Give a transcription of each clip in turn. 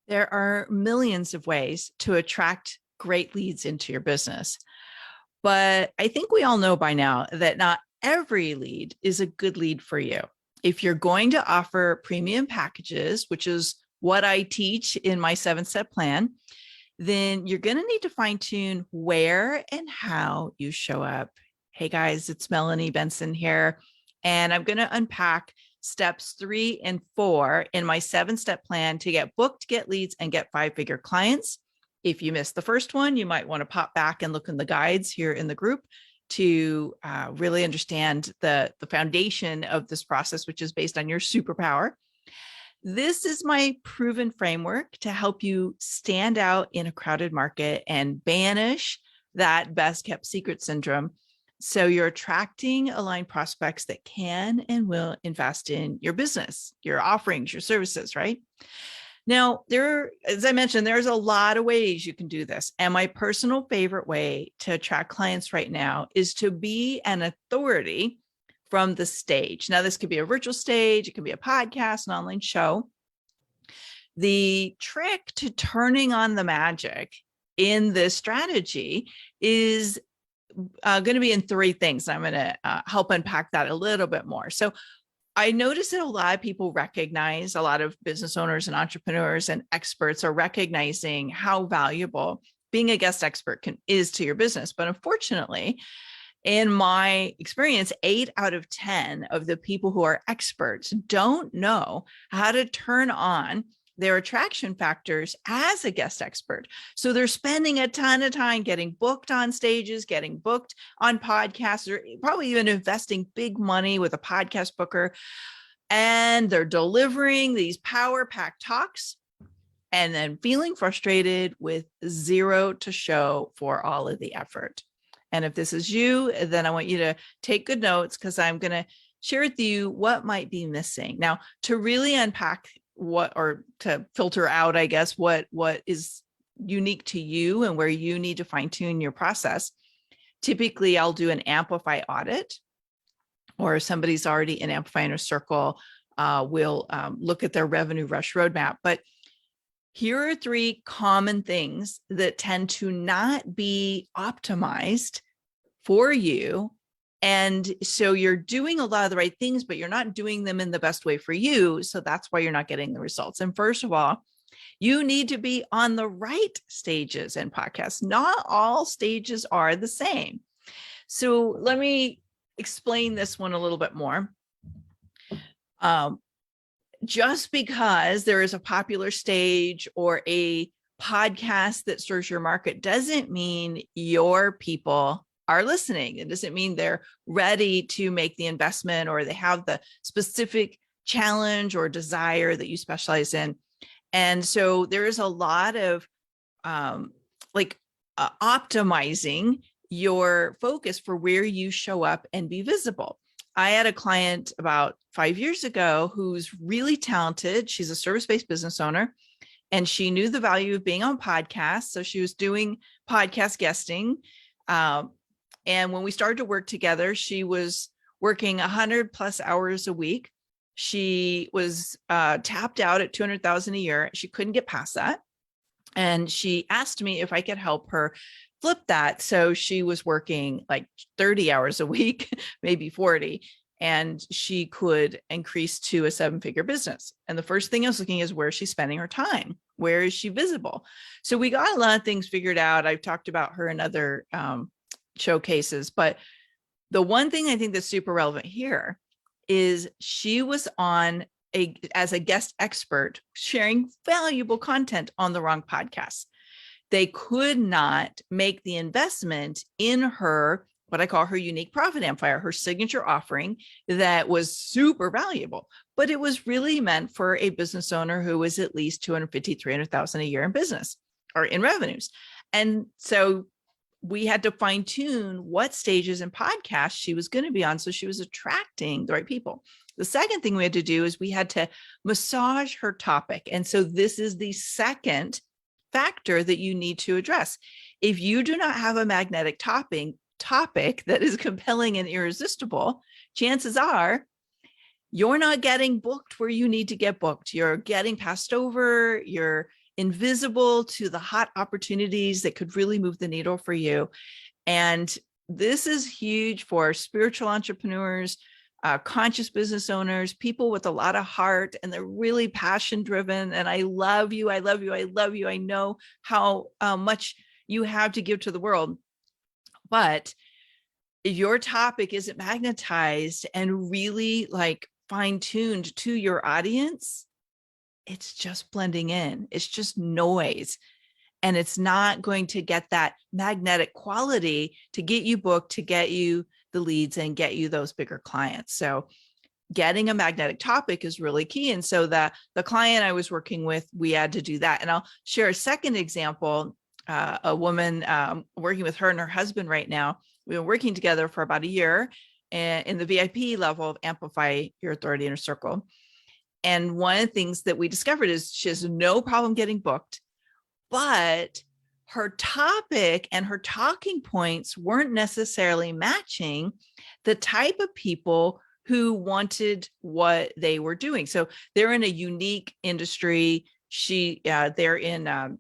There are millions of ways to attract great leads into your business. But I think we all know by now that not every lead is a good lead for you. If you're going to offer premium packages, which is what I teach in my 7-step plan, then you're going to need to fine tune where and how you show up. Hey guys, it's Melanie Benson here, and I'm going to unpack steps 3 and 4 in my 7-step plan to get booked, get leads, and get 5-figure clients. If you missed the first one, you might want to pop back and look in the guides here in the group to really understand the foundation of this process, which is based on your superpower. This is my proven framework to help you stand out in a crowded market and banish that best kept secret syndrome. So you're attracting aligned prospects that can and will invest in your business, your offerings, your services, right? Now, as I mentioned, there's a lot of ways you can do this. And my personal favorite way to attract clients right now is to be an authority from the stage. Now, this could be a virtual stage, it could be a podcast, an online show. The trick to turning on the magic in this strategy is going to be in 3 things. I'm going to help unpack that a little bit more. So I notice that a lot of people recognize, a lot of business owners and entrepreneurs and experts are recognizing how valuable being a guest expert is to your business. But unfortunately, in my experience, 8 out of 10 of the people who are experts don't know how to turn on their attraction factors as a guest expert. So they're spending a ton of time getting booked on stages, getting booked on podcasts, or probably even investing big money with a podcast booker. And they're delivering these power-packed talks and then feeling frustrated with 0 to show for all of the effort. And if this is you, then I want you to take good notes, because I'm going to share with you what might be missing. Now, to really unpack or to filter out, I guess, what is unique to you and where you need to fine tune your process. Typically, I'll do an Amplify audit, or if somebody's already in Amplify Inner Circle, we'll look at their revenue rush roadmap. But here are 3 common things that tend to not be optimized for you. And so you're doing a lot of the right things, but you're not doing them in the best way for you. So that's why you're not getting the results. And first of all, you need to be on the right stages in podcasts. Not all stages are the same. So let me explain this one a little bit more. Just because there is a popular stage or a podcast that serves your market doesn't mean your people are listening. It doesn't mean they're ready to make the investment, or they have the specific challenge or desire that you specialize in. And so there is a lot of optimizing your focus for where you show up and be visible. I had a client about 5 years ago who's really talented. She's a service-based business owner, and she knew the value of being on podcasts. So she was doing podcast guesting. And when we started to work together, she was working 100+ hours a week. She was tapped out at 200,000 a year. She couldn't get past that. And she asked me if I could help her flip that. So she was working like 30 hours a week, maybe 40, and she could increase to a 7-figure business. And the first thing I was looking is, where is she spending her time? Where is she visible? So we got a lot of things figured out. I've talked about her in other showcases, but the one thing I think that's super relevant here is she was on as a guest expert sharing valuable content on the wrong podcast. They could not make the investment in her, what I call her unique profit amplifier, her signature offering that was super valuable, but it was really meant for a business owner who was at least 250, 300,000 a year in business or in revenues. And so we had to fine tune what stages and podcasts she was going to be on, so she was attracting the right people. The second thing we had to do is we had to massage her topic. And so this is the second factor that you need to address. If you do not have a magnetic topic that is compelling and irresistible, chances are you're not getting booked where you need to get booked. You're getting passed over. You're invisible to the hot opportunities that could really move the needle for you. And this is huge for spiritual entrepreneurs, conscious business owners, people with a lot of heart, and they're really passion driven. And I love you. I love you. I love you. I know how much you have to give to the world. But if your topic isn't magnetized and really like fine-tuned to your audience, it's just blending in. It's just noise. And it's not going to get that magnetic quality to get you booked, to get you the leads and get you those bigger clients. So getting a magnetic topic is really key. And so the client I was working with, we had to do that. And I'll share a second example. A woman, working with her and her husband right now. We've been working together for about a year and in the VIP level of Amplify Your Authority Inner Circle. And one of the things that we discovered is she has no problem getting booked, but her topic and her talking points weren't necessarily matching the type of people who wanted what they were doing. So they're in a unique industry. They're in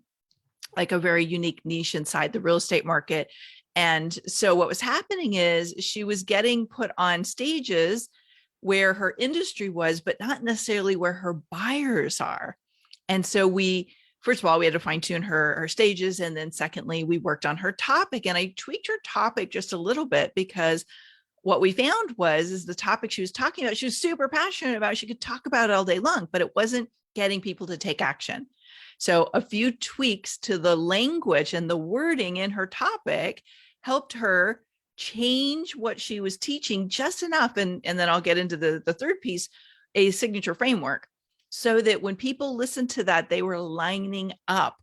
like a very unique niche inside the real estate market. And so what was happening is she was getting put on stages where her industry was, but not necessarily where her buyers are. And so first of all, we had to fine tune her stages. And then secondly, we worked on her topic, and I tweaked her topic just a little bit, because what we found is the topic she was talking about, she was super passionate about. She could talk about it all day long, but it wasn't getting people to take action. So a few tweaks to the language and the wording in her topic helped her change what she was teaching just enough. And then I'll get into the third piece, a signature framework, so that when people listened to that, they were lining up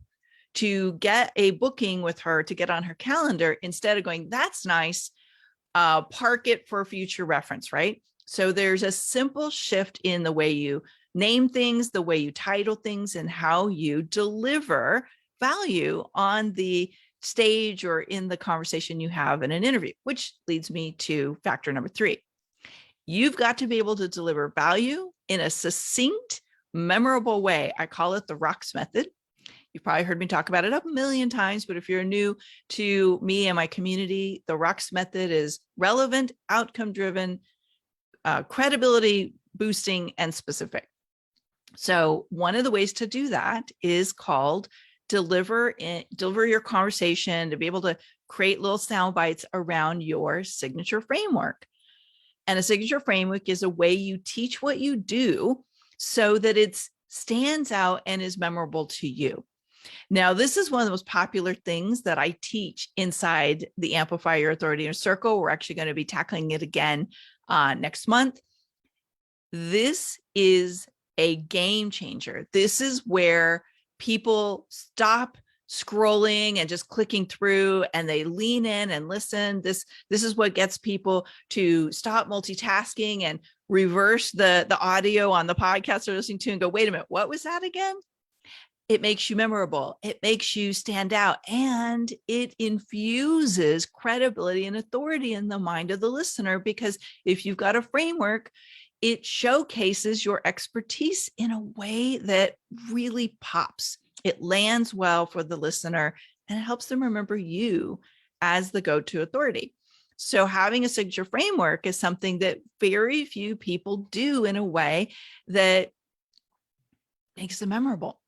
to get a booking with her, to get on her calendar, instead of going, that's nice, park it for future reference, right? So there's a simple shift in the way you name things, the way you title things, and how you deliver value on the stage or in the conversation you have in an interview, which leads me to factor number 3. You've got to be able to deliver value in a succinct, memorable way. I call it the ROCKS method. You've probably heard me talk about it a million times, but if you're new to me and my community, the ROCKS method is relevant, outcome-driven, credibility boosting, and specific. So one of the ways to do that is called deliver your conversation, to be able to create little sound bites around your signature framework. And a signature framework is a way you teach what you do so that it stands out and is memorable to you. Now, this is one of the most popular things that I teach inside the Amplify Your Authority Inner Circle. We're actually going to be tackling it again next month. This is a game changer. This is where people stop scrolling and just clicking through, and they lean in and listen. This is what gets people to stop multitasking and reverse the audio on the podcast they're listening to and go, wait a minute, what was that again? It makes you memorable. It makes you stand out, and it infuses credibility and authority in the mind of the listener, because if you've got a framework, it showcases your expertise in a way that really pops. It lands well for the listener, and it helps them remember you as the go-to authority. So having a signature framework is something that very few people do in a way that makes them memorable.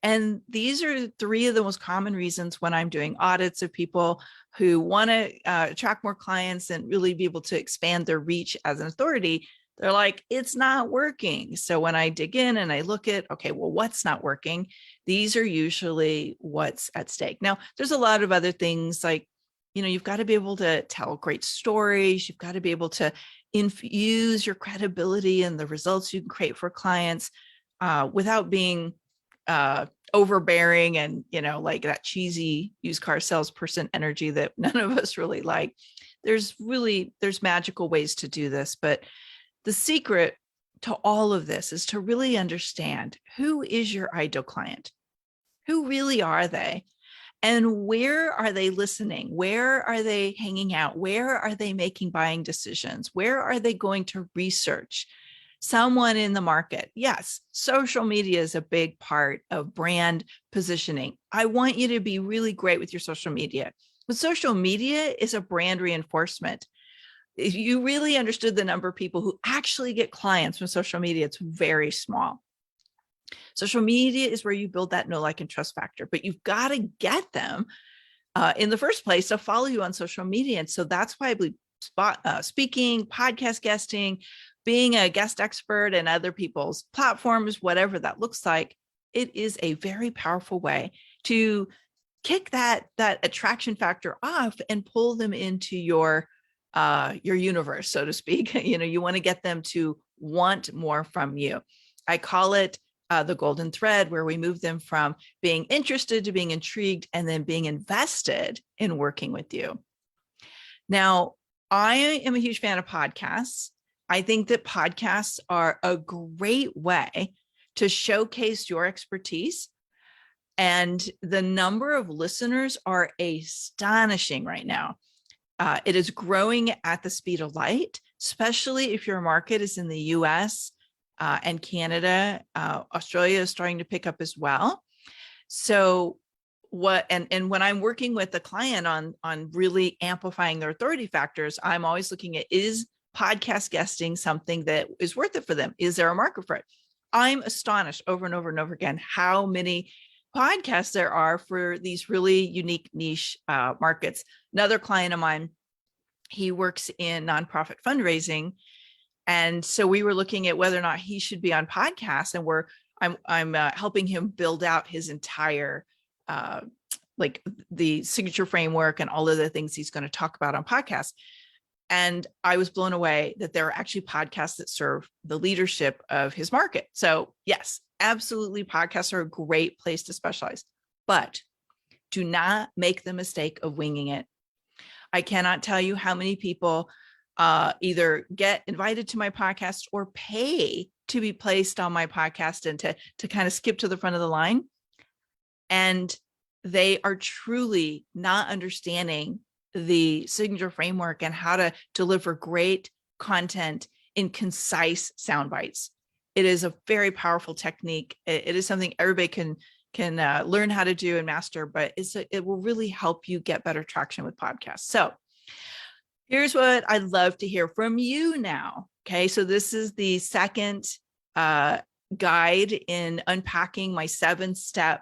And these are 3 of the most common reasons when I'm doing audits of people who want to attract more clients and really be able to expand their reach as an authority. They're like, it's not working. So when I dig in and I look at, okay, well, what's not working? These are usually what's at stake. Now, there's a lot of other things like, you've got to be able to tell great stories. You've got to be able to infuse your credibility and the results you can create for clients without being overbearing and, like that cheesy used car salesperson energy that none of us really like. There's magical ways to do this, but the secret to all of this is to really understand, who is your ideal client? Who really are they? And where are they listening? Where are they hanging out? Where are they making buying decisions? Where are they going to research? someone in the market. Yes, social media is a big part of brand positioning. I want you to be really great with your social media. But social media is a brand reinforcement. If you really understood the number of people who actually get clients from social media, it's very small. Social media is where you build that know, like, and trust factor, but you've got to get them in the first place to follow you on social media. And so that's why I believe speaking, podcast guesting, being a guest expert in other people's platforms, whatever that looks like, it is a very powerful way to kick that attraction factor off and pull them into your universe, so to speak. You want to get them to want more from you. I call it the golden thread, where we move them from being interested to being intrigued and then being invested in working with you. Now, I am a huge fan of podcasts. I think that podcasts are a great way to showcase your expertise. And the number of listeners are astonishing right now. It is growing at the speed of light, especially if your market is in the US and Canada. Australia is starting to pick up as well. So and when I'm working with a client on really amplifying their authority factors, I'm always looking at, is podcast guesting something that is worth it for them? Is there a market for it? I'm astonished over and over and over again how many podcasts there are for these really unique niche markets. Another client of mine, he works in nonprofit fundraising. And so we were looking at whether or not he should be on podcasts, and I'm helping him build out his entire like the signature framework and all of the things he's going to talk about on podcasts. And I was blown away that there are actually podcasts that serve the leadership of his market. So yes, absolutely, podcasts are a great place to specialize, but do not make the mistake of winging it. I cannot tell you how many people either get invited to my podcast or pay to be placed on my podcast and to kind of skip to the front of the line. And they are truly not understanding the signature framework and how to deliver great content in concise sound bites. It is a very powerful technique. It is something everybody can learn how to do and master, but it will really help you get better traction with podcasts. So here's what I'd love to hear from you now. Okay, so this is the second guide in unpacking my 7-step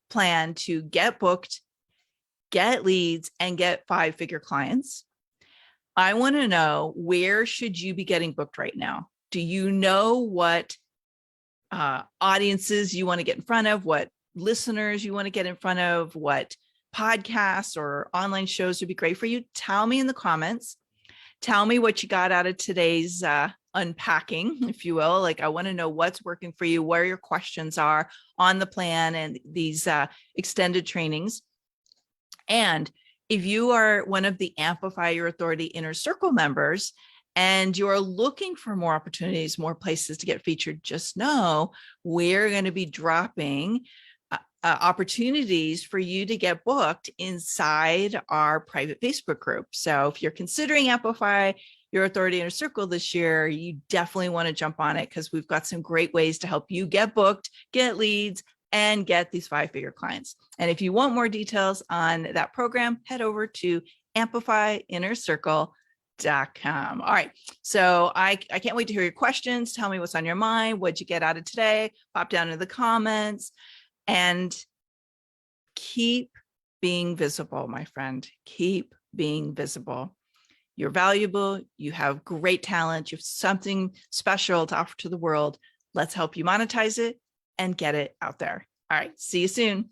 plan to get booked, get leads, and get 5-figure clients. I want to know, where should you be getting booked right now? Do you know what audiences you want to get in front of, what listeners you want to get in front of, what podcasts or online shows would be great for you? Tell me in the comments. Tell me what you got out of today's unpacking, if you will. Like, I want to know what's working for you, where your questions are on the plan and these extended trainings. And if you are one of the Amplify Your Authority Inner Circle members and you're looking for more opportunities, more places to get featured, just know we're going to be dropping opportunities for you to get booked inside our private Facebook group. So if you're considering Amplify Your Authority Inner Circle this year, you definitely want to jump on it, because we've got some great ways to help you get booked, get leads, and get these 5-figure clients. And if you want more details on that program, head over to amplifyinnercircle.com. All right. So I can't wait to hear your questions. Tell me what's on your mind. What'd you get out of today? Pop down in the comments and keep being visible, my friend. Keep being visible. You're valuable. You have great talent. You have something special to offer to the world. Let's help you monetize it and get it out there. All right. See you soon.